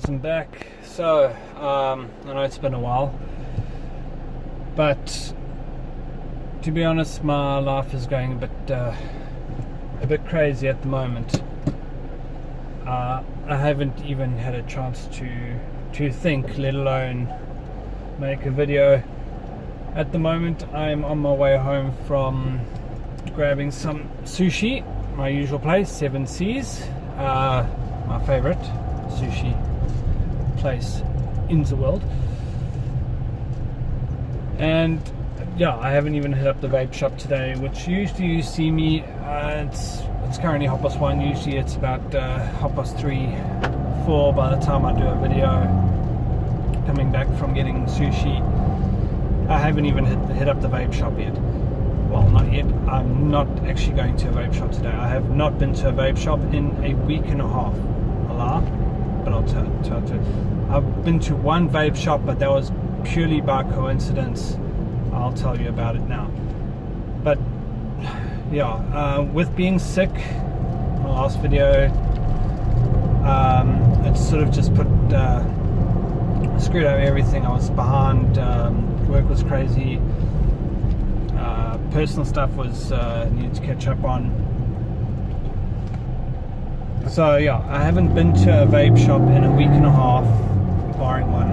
I'm back. So, I know it's been a while, but to be honest, my life is going a bit crazy at the moment. I haven't even had a chance to think, let alone make a video. At the moment, I'm on my way home from grabbing some sushi, my usual place, Seven Seas, my favorite sushi place in the world. And yeah, I haven't even hit up the vape shop today, which usually you see me, it's currently 1:30. Usually it's about 3:30, 4 by the time I do a video coming back from getting sushi. I haven't even hit up the vape shop yet. Well, not yet. I'm not actually going to a vape shop today. I have not been to a vape shop in a week and a half. A laugh, but I'll tell you. I've been to one vape shop, but that was purely by coincidence. I'll tell you about it now. But yeah, with being sick, my last video, it sort of just screwed up everything. I was behind. Work was crazy. Personal stuff was needed to catch up on. So yeah, I haven't been to a vape shop in a week and a half, barring one.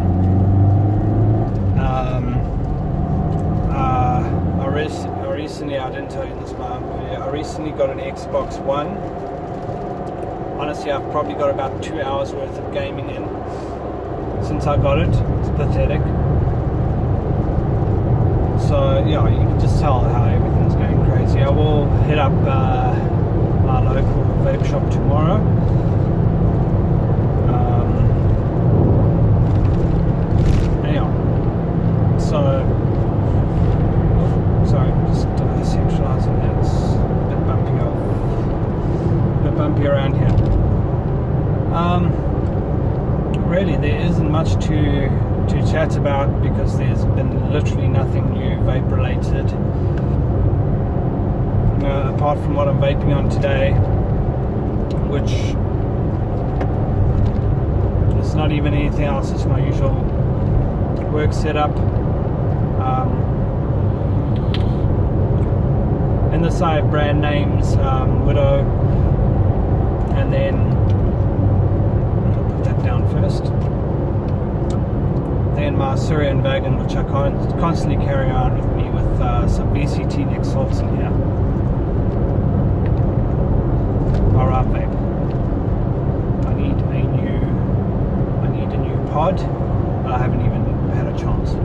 I recently, I didn't tell you this, but I recently got an Xbox One. Honestly, I've probably got about 2 hours worth of gaming in since I got it. It's pathetic. So yeah, you can just tell how everything's going crazy. I will hit up my local vape shop tomorrow. Anyhow, so sorry, just centralising that. It's a bit bumpy around here. Really, there isn't much to chat about because there's been literally nothing new vape related, apart from what I'm vaping on today, which is not even anything else. It's my usual work setup. In this I have brand names, Widow, and then I'll put that down first. Then my Syrian wagon, which I constantly carry around with me, with some VCT neck salts in here. Alright, babe. I need a new pod, but I haven't even had a chance.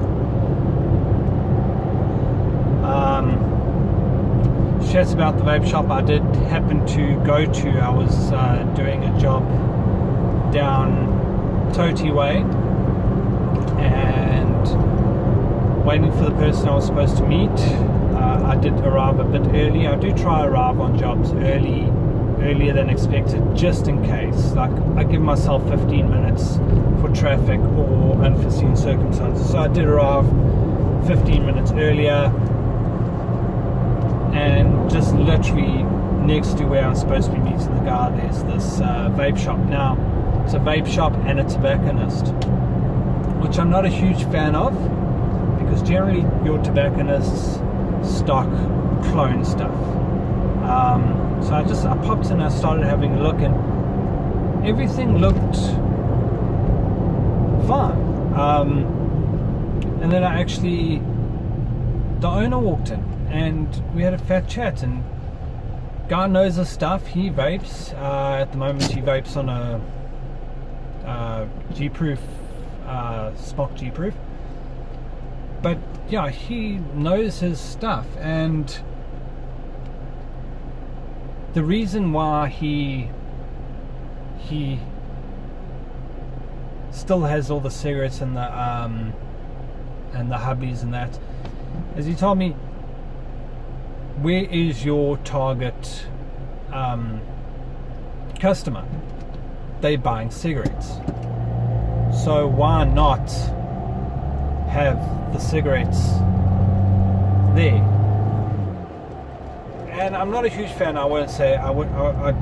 Chats about the vape shop I did happen to go to. I was doing a job down Toti Way and waiting for the person I was supposed to meet. I did arrive a bit early. I do try arrive on jobs earlier than expected, just in case. Like, I give myself 15 minutes for traffic or unforeseen circumstances. So I did arrive 15 minutes earlier, and just literally next to where I'm supposed to be meeting the guy, there's this vape shop. Now, it's a vape shop and a tobacconist, which I'm not a huge fan of, because generally your tobacconists stock clone stuff. So I popped in, I started having a look, and everything looked fine. And then the owner walked in and we had a fat chat, and guy knows his stuff. He vapes. At the moment he vapes on a G-proof, Spock G-proof. But yeah, he knows his stuff, and the reason why he still has all the cigarettes and the hubbies and that, as he told me, where is your target customer? They're buying cigarettes, so why not have the cigarettes there? And I'm not a huge fan. I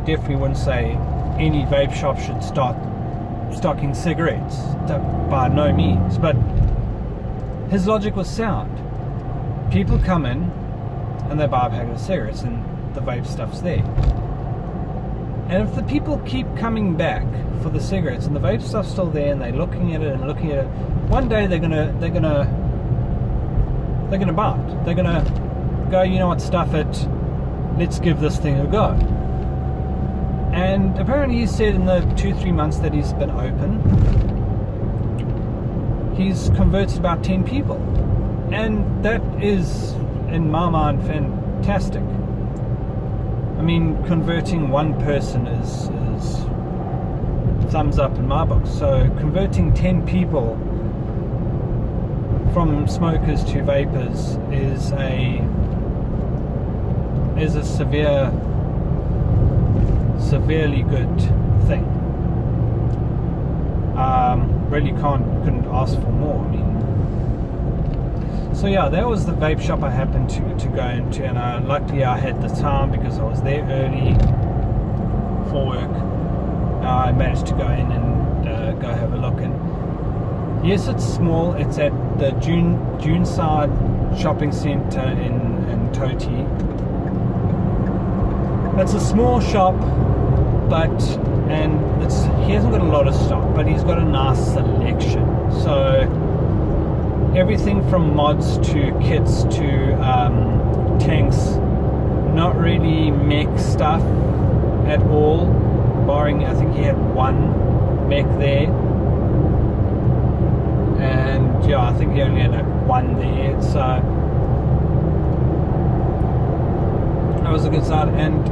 definitely wouldn't say any vape shop should start stocking cigarettes, by no means, but his logic was sound. People come in and they buy a packet of cigarettes and the vape stuff's there. And if the people keep coming back for the cigarettes and the vape stuff's still there and they're looking at it and looking at it, one day they're gonna buy it. They're gonna go, you know what, stuff it, let's give this thing a go. And apparently he said in the 2-3 months that he's been open, he's converted about 10 people. And that is, in my mind, fantastic. I mean, converting one person is thumbs up in my book. So converting 10 people from smokers to vapors is a severely good thing. Really couldn't ask for more. I mean, so yeah, that was the vape shop I happened to go into, and luckily I had the time because I was there early for work. I managed to go in and go have a look. And yes, it's small. It's at the June Side Shopping Centre in Toti. It's a small shop, he hasn't got a lot of stock, but he's got a nice selection. So everything from mods to kits to tanks, not really mech stuff at all, barring I think he had one mech there, and yeah, I think he only had like one there, so that was a good start. And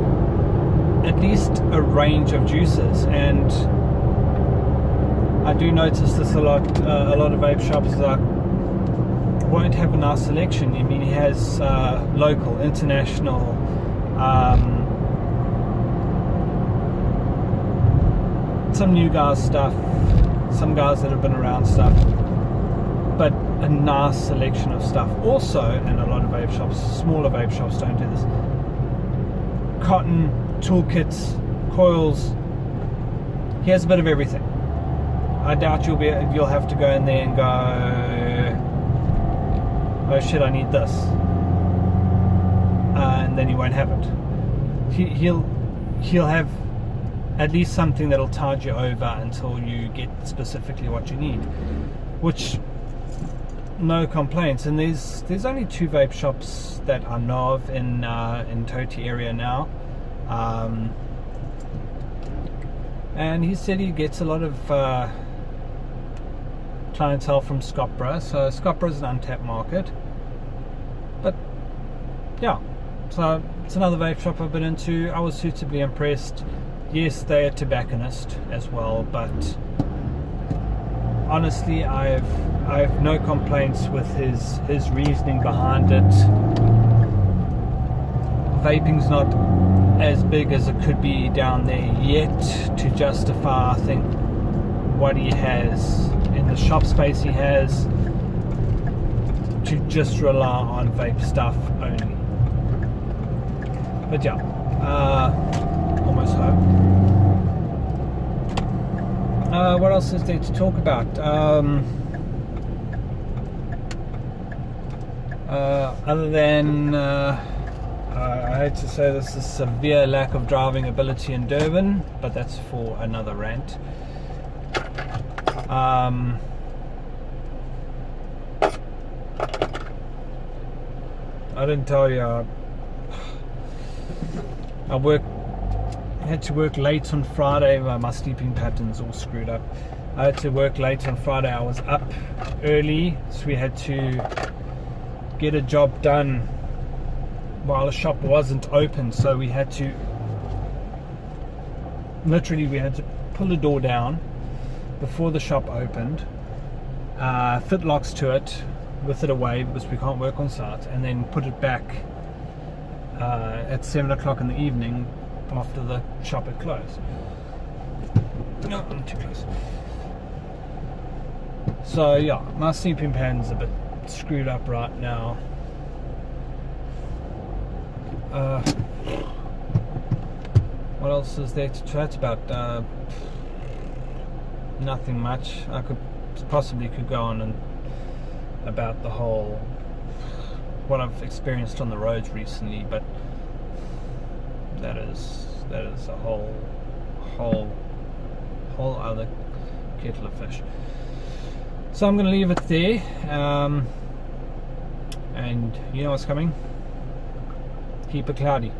at least a range of juices, and I do notice this a lot of vape shops won't have a nice selection. I mean, he has local, international, some new guys stuff, some guys that have been around stuff, but a nice selection of stuff. Also, and a lot of vape shops, smaller vape shops don't do this, cotton, toolkits, coils. He has a bit of everything. I doubt you'll have to go in there and go, oh shit, I need this, and then you won't have it. He'll have at least something that'll tide you over until you get specifically what you need, which, no complaints. And there's only 2 vape shops that I know of in Toti area now. And he said he gets a lot of clientele from Scopra, so Scopra is an untapped market. But yeah, so it's another vape shop I've been into. I was suitably impressed. Yes, they're a tobacconist as well, but honestly, I have no complaints with his reasoning behind it. Vaping's not as big as it could be down there yet to justify, I think, what he has in the shop space he has, to just rely on vape stuff only. But yeah, almost home. What else is there to talk about? Other than I hate to say this, is severe lack of driving ability in Durban, but that's for another rant. I didn't tell you, I had to work late on Friday. My sleeping pattern's all screwed up. I had to work late on Friday. I was up early, so we had to get a job done while the shop wasn't open. So we had to pull the door down before the shop opened, fit locks to it, with it away because we can't work on site, and then put it back at 7 o'clock in the evening after the shop had closed. No, I'm too close. So yeah, my sleeping pattern's a bit screwed up right now. What else is there to chat about? nothing much. I could go on and about the whole what I've experienced on the roads recently, but that is a whole other kettle of fish. So I'm going to leave it there, and you know what's coming. Keep it cloudy.